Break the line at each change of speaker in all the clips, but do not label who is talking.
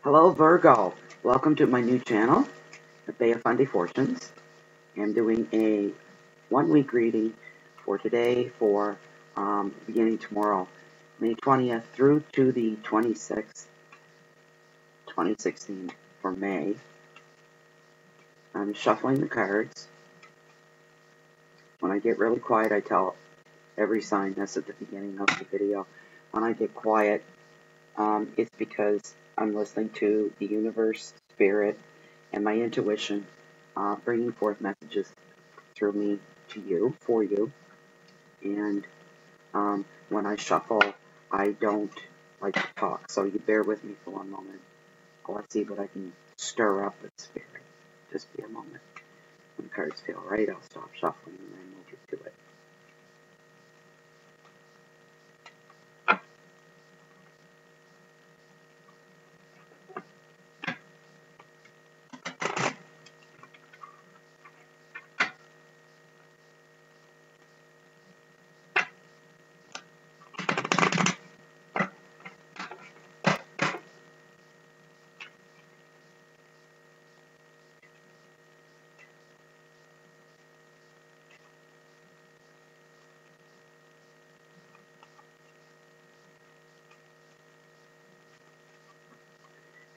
Hello Virgo, welcome to my new channel, the Fundy Fortunes. I'm doing a 1-week reading for today for beginning tomorrow, May 20th through to the 26th, 2016 for May. I'm shuffling the cards. When I get really quiet, I tell every sign this at the beginning of the video. When I get quiet, it's because I'm listening to the universe, spirit, and my intuition bringing forth messages through me to you, for you. And when I shuffle, I don't like to talk, so you bear with me for one moment. Let's see what I can stir up with spirit. Just be a moment. When the cards feel right, I'll stop shuffling and then move you to it.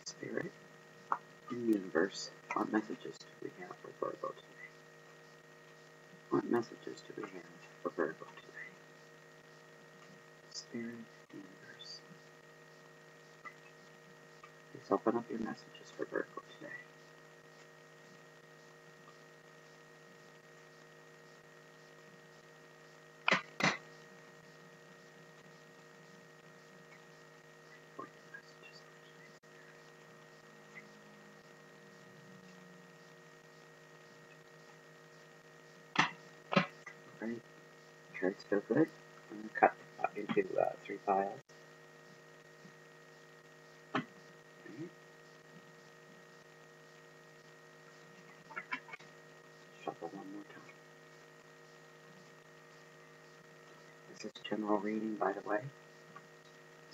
Spirit and universe, what messages do we have for Virgo today? What messages do we have for Virgo today? Spirit, universe. Please open up your messages for Virgo today. Right. Cards feel good. I'm going to cut into 3 piles. Right. Shuffle one more time. This is general reading, by the way.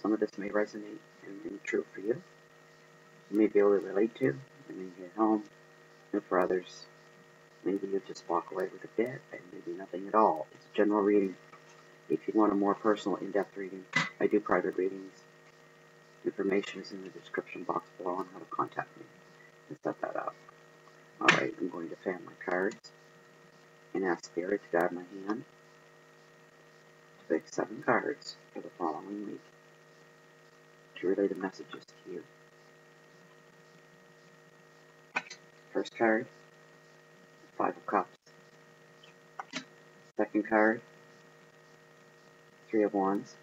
Some of this may resonate and be true for you. You may be able to relate to. You may get home. And for others, maybe you'll just walk away with a bit and maybe nothing at all. It's a general reading. If you want a more personal, in-depth reading, I do private readings. Information is in the description box below on how to contact me and set that up. Alright, I'm going to fan my cards and ask Spirit to guide my hand to pick 7 cards for the following week to relay the messages to you. First card, 5 of Cups. Second card, 3 of Wands.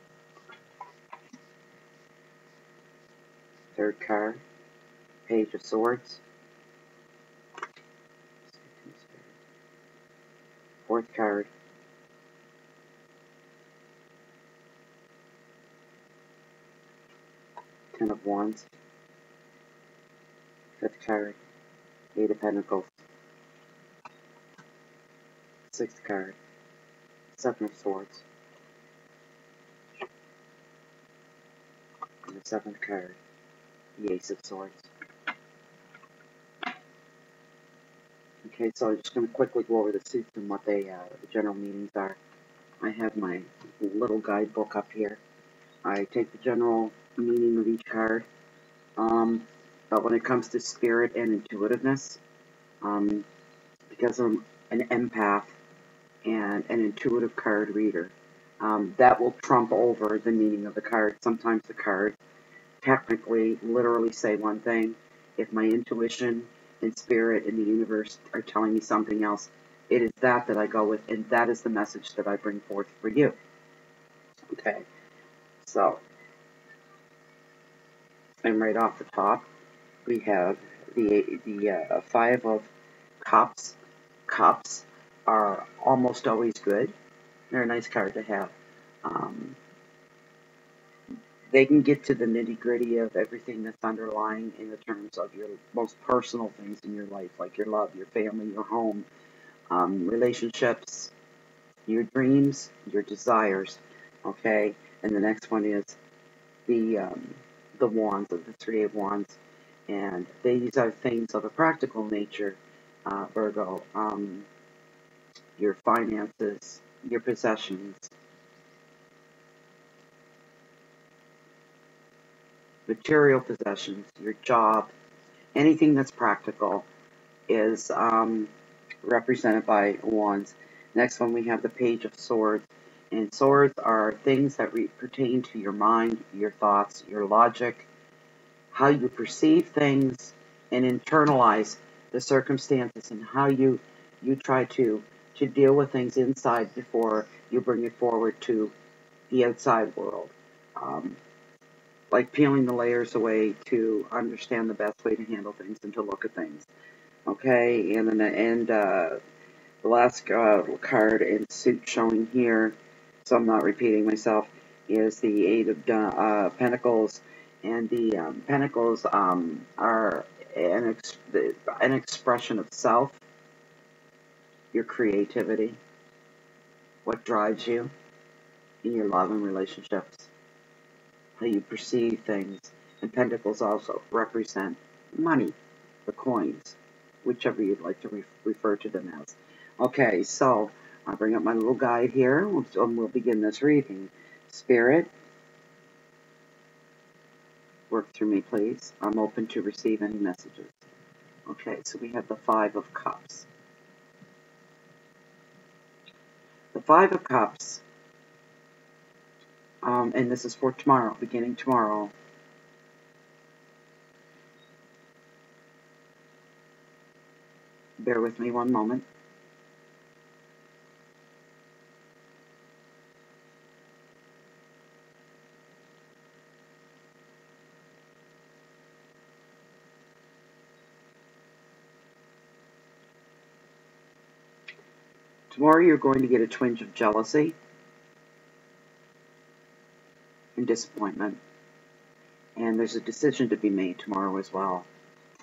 Third card, Page of Swords. Fourth card, Ten of Wands. Fifth card, 8 of Pentacles. Sixth card, 7 of Swords. And the 7th card, the Ace of Swords. Okay, so I'm just going to quickly go over the suits and what the general meanings are. I have my little guidebook up here. I take the general meaning of each card. But when it comes to spirit and intuitiveness, because I'm an empath and an intuitive card reader, that will trump over the meaning of the card. Sometimes the card technically literally say one thing. If my intuition and spirit and the universe are telling me something else, it is that I go with, and that is the message that I bring forth for you. Okay, so, and right off the top, we have the 5 of Cups. Cups are almost always good. They're a nice card to have. They can get to the nitty-gritty of everything that's underlying in the terms of your most personal things in your life, like your love, your family, your home, relationships, your dreams, your desires. Okay, and the next one is the Wands, the 3 of Wands. And these are things of a practical nature, Virgo. Your finances, your possessions, material possessions, your job, anything that's practical is represented by wands. Next one, we have the Page of Swords. And swords are things that pertain to your mind, your thoughts, your logic, how you perceive things, and internalize the circumstances, and how you try to deal with things inside before you bring it forward to the outside world. Um, like peeling the layers away to understand the best way to handle things and to look at things. Okay, and then the last card in suit showing here, so I'm not repeating myself, is the Eight of Pentacles, and the Pentacles are an expression of self, your creativity, what drives you in your love and relationships, how you perceive things, and Pentacles also represent money, the coins, whichever you'd like to refer to them as. Okay, so I'll bring up my little guide here, and we'll begin this reading. Spirit, work through me, please. I'm open to receive any messages. Okay, so we have the Five of Cups. The Five of Cups, and this is for tomorrow, beginning tomorrow. Bear with me one moment. Tomorrow you're going to get a twinge of jealousy and disappointment. And there's a decision to be made tomorrow as well.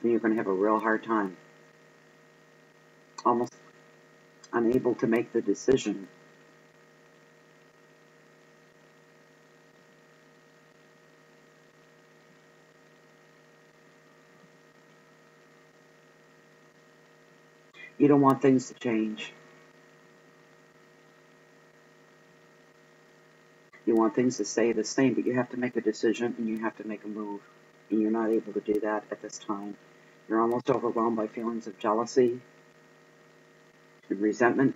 And you're going to have a real hard time. Almost unable to make the decision. You don't want things to change. You want things to stay the same, but you have to make a decision and you have to make a move. And you're not able to do that at this time. You're almost overwhelmed by feelings of jealousy and resentment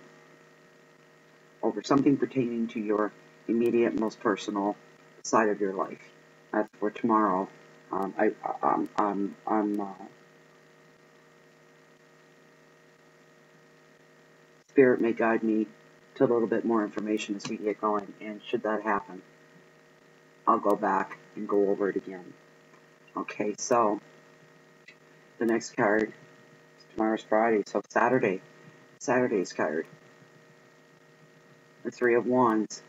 over something pertaining to your immediate, most personal side of your life. That's for tomorrow. Spirit may guide me to a little bit more information as we get going, and should that happen, I'll go back and go over it again. Okay, so the next card, tomorrow's Friday, so Saturday's card, the Three of Wands,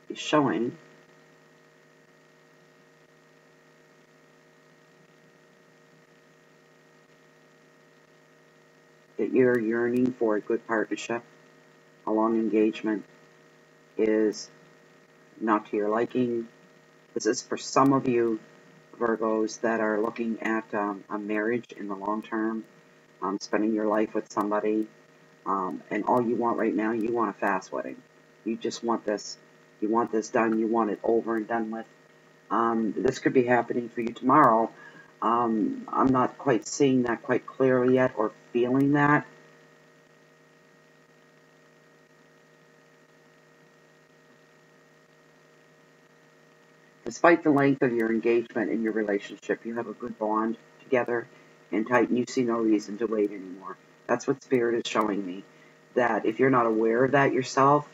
is showing that you're yearning for a good partnership. A long engagement is not to your liking. This is for some of you Virgos that are looking at a marriage in the long term, spending your life with somebody, and all you want right now, you want a fast wedding. You just want this. You want this done. You want it over and done with. This could be happening for you tomorrow. I'm not quite seeing that quite clearly yet or feeling that. Despite the length of your engagement in your relationship, you have a good bond together and tight, and you see no reason to wait anymore. That's what Spirit is showing me. That if you're not aware of that yourself,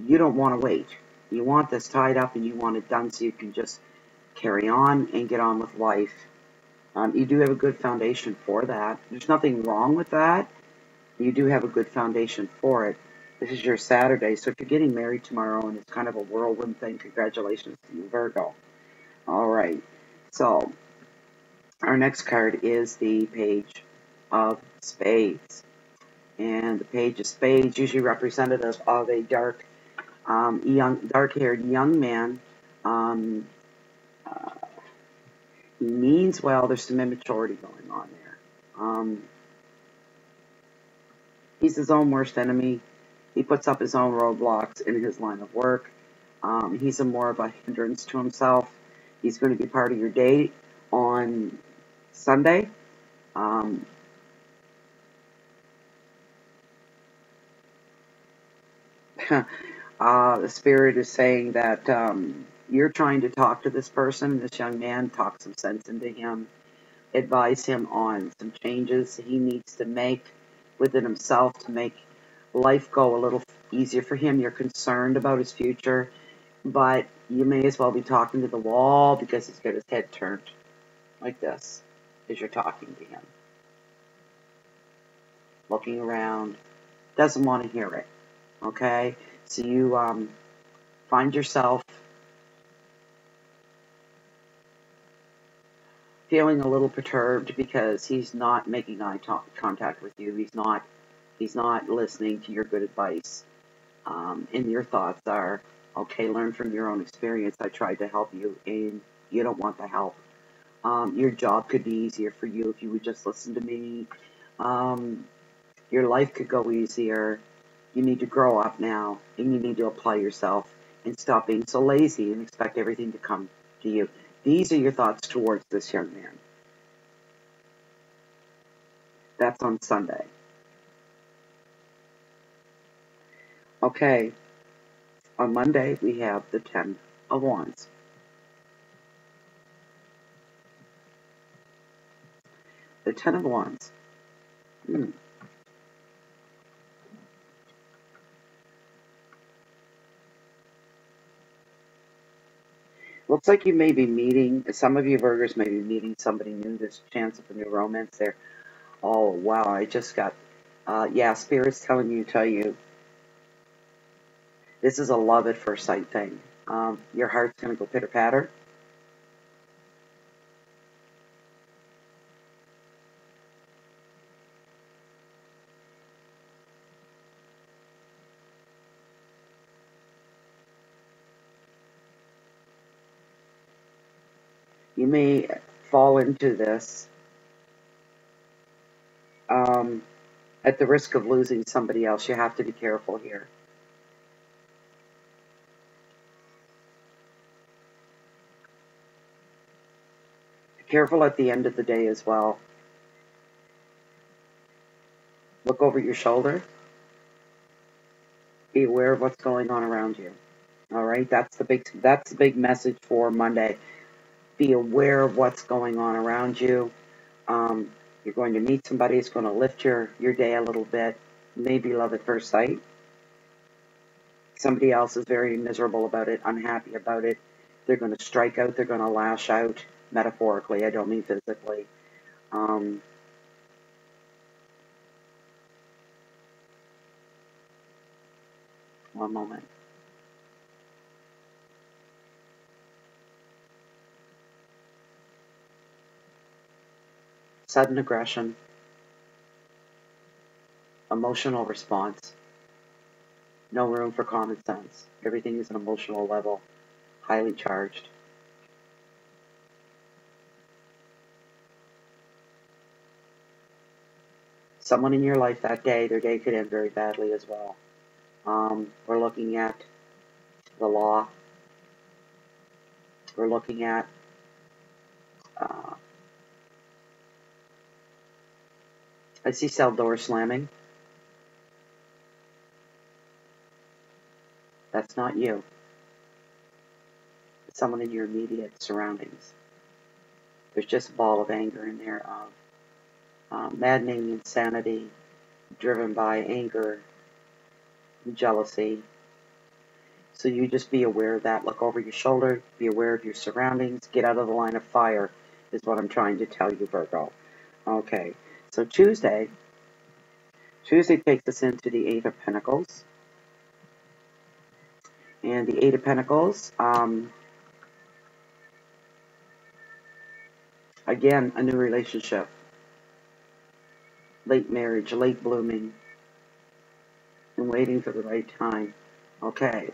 you don't want to wait. You want this tied up and you want it done so you can just carry on and get on with life. You do have a good foundation for that. There's nothing wrong with that. You do have a good foundation for it. This is your Saturday, so if you're getting married tomorrow and it's kind of a whirlwind thing, congratulations to you, Virgo. All right, so our next card is the Page of Spades. And the Page of Spades, usually representative of a dark-haired young man, He means well. There's some immaturity going on there. He's his own worst enemy. He puts up his own roadblocks in his line of work. He's more of a hindrance to himself. He's going to be part of your day on Sunday. The spirit is saying that you're trying to talk to this person, this young man, talk some sense into him, advise him on some changes he needs to make within himself to make life go a little easier for him. You're concerned about his future, but you may as well be talking to the wall because he's got his head turned like this as you're talking to him. Looking around, doesn't want to hear it, okay? So you find yourself feeling a little perturbed because he's not making eye contact with you. He's not listening to your good advice. And your thoughts are, okay, learn from your own experience. I tried to help you, and you don't want the help. Your job could be easier for you if you would just listen to me. Your life could go easier. You need to grow up now, and you need to apply yourself and stop being so lazy and expect everything to come to you. These are your thoughts towards this young man. That's on Sunday. Okay, on Monday we have the 10 of Wands. The 10 of Wands. Looks like you may be meeting, some of you Virgos may be meeting somebody new. There's a chance of a new romance there. Oh, wow, I just got, yeah, Spirit's telling me to tell you, this is a love at first sight thing. Your heart's going to go pitter-patter. You may fall into this at the risk of losing somebody else. You have to be careful here. Be careful at the end of the day as well. Look over your shoulder. Be aware of what's going on around you. All right, that's the big message for Monday. Be aware of what's going on around you. You're going to meet somebody who's going to lift your day a little bit. Maybe love at first sight. Somebody else is very miserable about it, unhappy about it. They're going to strike out. They're going to lash out, metaphorically. I don't mean physically. One moment. Sudden aggression. Emotional response. No room for common sense. Everything is an emotional level. Highly charged. Someone in your life that day, their day could end very badly as well. We're looking at the law. We're looking at I see cell doors slamming. That's not you. It's someone in your immediate surroundings. There's just a ball of anger in there of maddening insanity driven by anger and jealousy. So you just be aware of that. Look over your shoulder. Be aware of your surroundings. Get out of the line of fire is what I'm trying to tell you, Virgo. Okay, so Tuesday takes us into the Eight of Pentacles. And the Eight of Pentacles, again, a new relationship. Late marriage, late blooming, and waiting for the right time. Okay,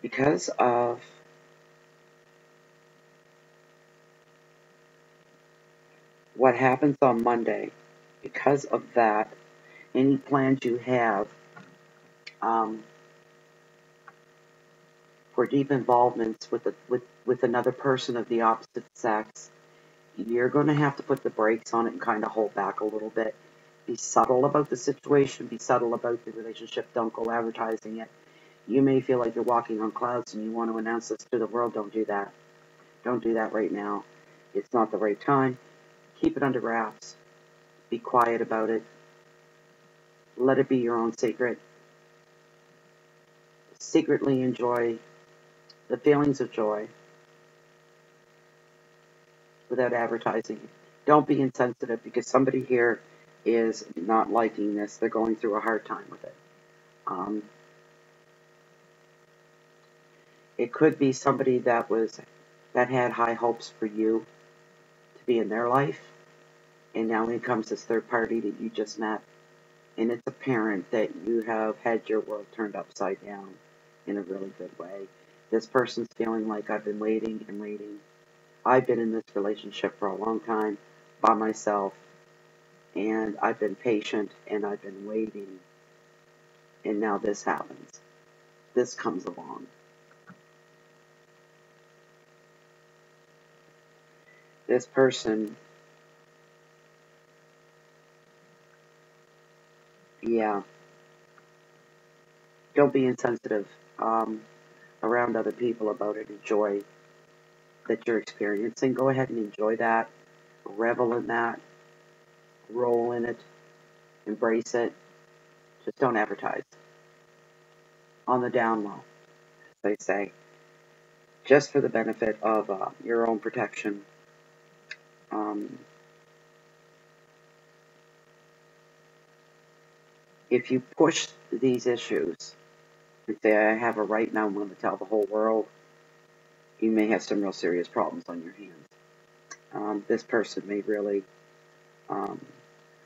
because of what happens on Monday, because of that, any plans you have for deep involvements with another person of the opposite sex, you're going to have to put the brakes on it and kind of hold back a little bit. Be subtle about the situation. Be subtle about the relationship. Don't go advertising it. You may feel like you're walking on clouds and you want to announce this to the world. Don't do that. Don't do that right now. It's not the right time. Keep it under wraps. Be quiet about it. Let it be your own secret. Secretly enjoy the feelings of joy without advertising. Don't be insensitive, because somebody here is not liking this. They're going through a hard time with it. It could be somebody that had high hopes for you to be in their life, and now in comes this third party that you just met, and it's apparent that you have had your world turned upside down in a really good way. This person's feeling like, I've been waiting and waiting. I've been in this relationship for a long time by myself, and I've been patient, and I've been waiting, and now this happens. This comes along. This person, yeah, don't be insensitive around other people about it. Enjoy that you're experiencing. Go ahead and enjoy that. Revel in that. Roll in it. Embrace it. Just don't advertise. On the down low, as they say. Just for the benefit of your own protection. If you push these issues and say, I have a right now, I'm going to tell the whole world, you may have some real serious problems on your hands. This person may really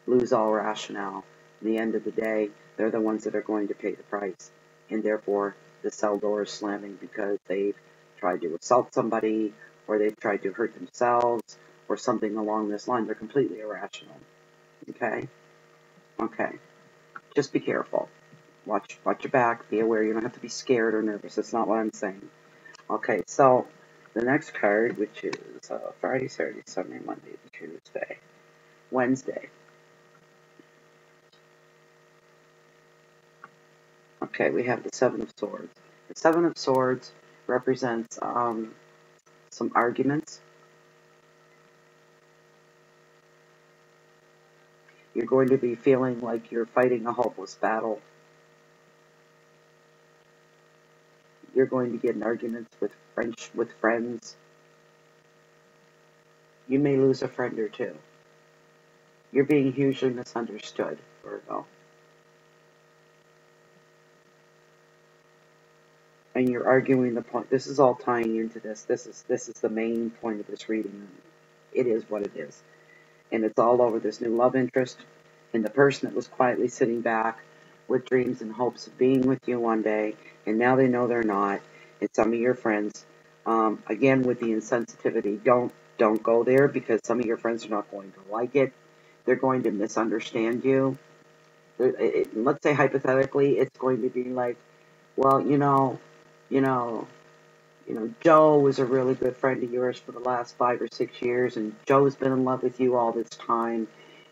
lose all rationale. At the end of the day, they're the ones that are going to pay the price, and therefore the cell door is slamming because they've tried to assault somebody, or they've tried to hurt themselves, or something along this line. They're completely irrational. Okay? Okay. Just be careful. Watch your back. Be aware. You don't have to be scared or nervous. That's not what I'm saying. Okay, so the next card, which is Friday, Saturday, Sunday, Monday, Tuesday, Wednesday. Okay, we have the Seven of Swords. The Seven of Swords represents some arguments. You're going to be feeling like you're fighting a hopeless battle. You're going to get in arguments with friends. You may lose a friend or two. You're being hugely misunderstood, Virgo. And you're arguing the point. This is all tying into this. This is the main point of this reading. It is what it is. And it's all over this new love interest and the person that was quietly sitting back with dreams and hopes of being with you one day, and now they know they're not. It's some of your friends. Again, with the insensitivity, don't go there, because some of your friends are not going to like it. They're going to misunderstand you. Let's say hypothetically, it's going to be like, well, Joe was a really good friend of yours for the last 5 or 6 years, and Joe's been in love with you all this time,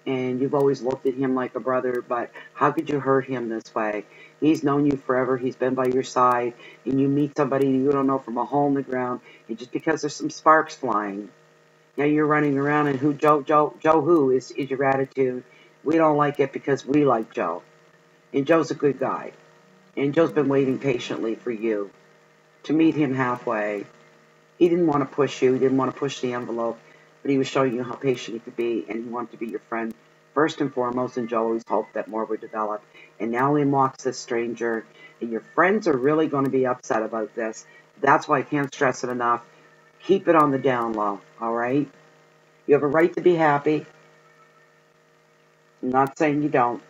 and you've always looked at him like a brother, but how could you hurt him this way? He's known you forever, he's been by your side, and you meet somebody you don't know from a hole in the ground, and just because there's some sparks flying, now you're running around, and Joe who is your attitude? We don't like it because we like Joe, and Joe's a good guy, and Joe's been waiting patiently for you to meet him halfway. He didn't want to push you. He didn't want to push the envelope, but he was showing you how patient he could be, and he wanted to be your friend first and foremost, and Joe always hoped that more would develop. And now in walks this stranger, and your friends are really going to be upset about this. That's why I can't stress it enough. Keep it on the down low, all right? You have a right to be happy. I'm not saying you don't.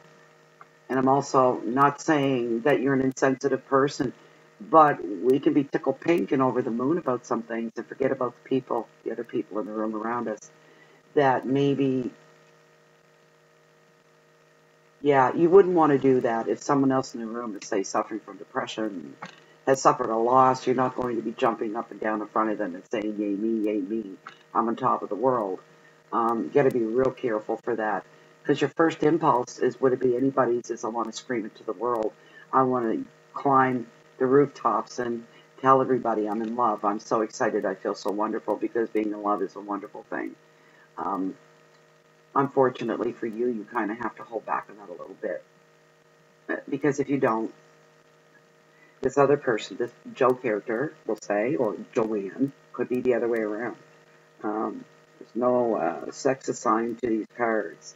And I'm also not saying that you're an insensitive person, But we can be tickled pink and over the moon about some things and forget about the people, the other people in the room around us that maybe, yeah, you wouldn't want to do that if someone else in the room is, say, suffering from depression, has suffered a loss. You're not going to be jumping up and down in front of them and saying, yay me, I'm on top of the world. You got to be real careful for that. Because your first impulse is, would it be anybody's, is I want to scream it to the world. I want to climb the rooftops and tell everybody I'm in love. I'm so excited. I feel so wonderful, because being in love is a wonderful thing. Unfortunately for you, you kind of have to hold back on that a little bit. Because if you don't, this other person, this Joe character, we'll say, or Joanne, could be the other way around. There's no sex assigned to these cards.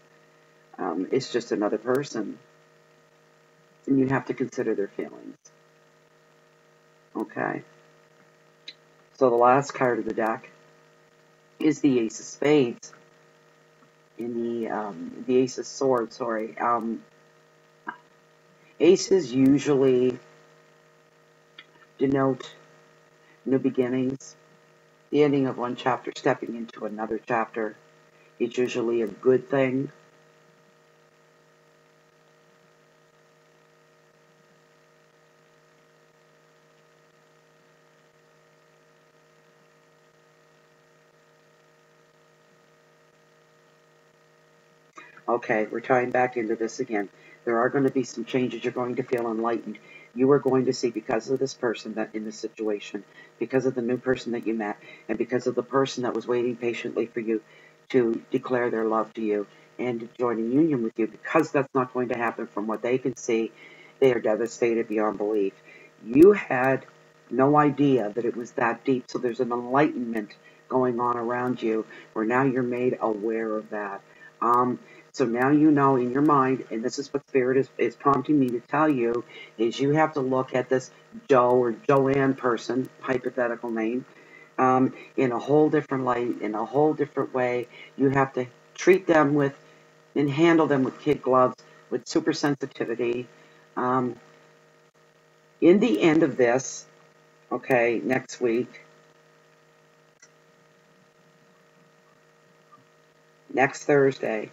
It's just another person. And you have to consider their feelings. Okay? So the last card of the deck is the Ace of Spades. In the Ace of Swords, sorry. Aces usually denote new beginnings, the ending of one chapter, stepping into another chapter. It's usually a good thing. Okay, we're tying back into this again. There are going to be some changes. You're going to feel enlightened. You are going to see, because of this person that in this situation, because of the new person that you met, and because of the person that was waiting patiently for you to declare their love to you and to join in union with you, because that's not going to happen from what they can see, they are devastated beyond belief. You had no idea that it was that deep, so there's an enlightenment going on around you where now you're made aware of that. So now you know in your mind, and this is what Spirit is prompting me to tell you, is you have to look at this Joe or Joanne person, hypothetical name, in a whole different light, in a whole different way. You have to treat them with and handle them with kid gloves, with super sensitivity. Um, in the end of this, okay, next week, next Thursday,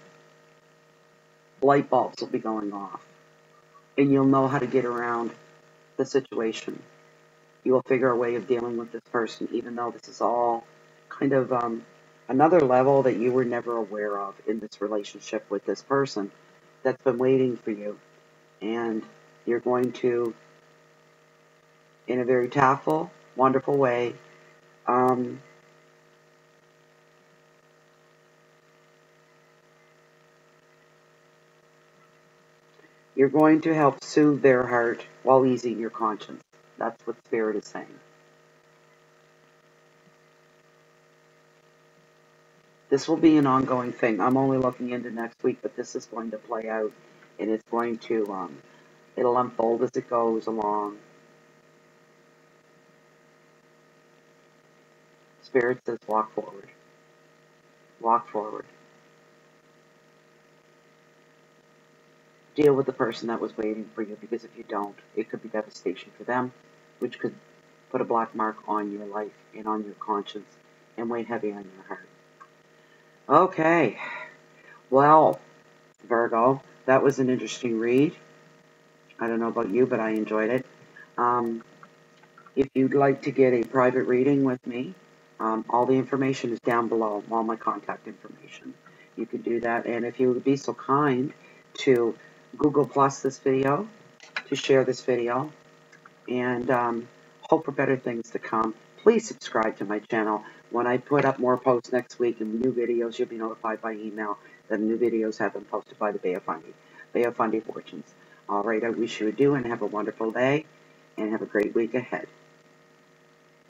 light bulbs will be going off, and you'll know how to get around the situation. You will figure a way of dealing with this person, even though this is all kind of another level that you were never aware of in this relationship with this person that's been waiting for you. And you're going to, in a very tactful, wonderful way, you're going to help soothe their heart while easing your conscience. That's what Spirit is saying. This will be an ongoing thing. I'm only looking into next week, but this is going to play out, and it's going to, it'll unfold as it goes along. Spirit says walk forward. Walk forward. Deal with the person that was waiting for you, because if you don't, it could be devastation for them, which could put a black mark on your life and on your conscience and weigh heavy on your heart. Okay. Well, Virgo, that was an interesting read. I don't know about you, but I enjoyed it. If you'd like to get a private reading with me, all the information is down below, all my contact information. You could do that, and if you would be so kind to Google Plus this video, to share this video, and hope for better things to come. Please subscribe to my channel. When I put up more posts next week and new videos, you'll be notified by email that new videos have been posted by the Fundy Fortunes. All right, I wish you adieu and have a wonderful day, and have a great week ahead.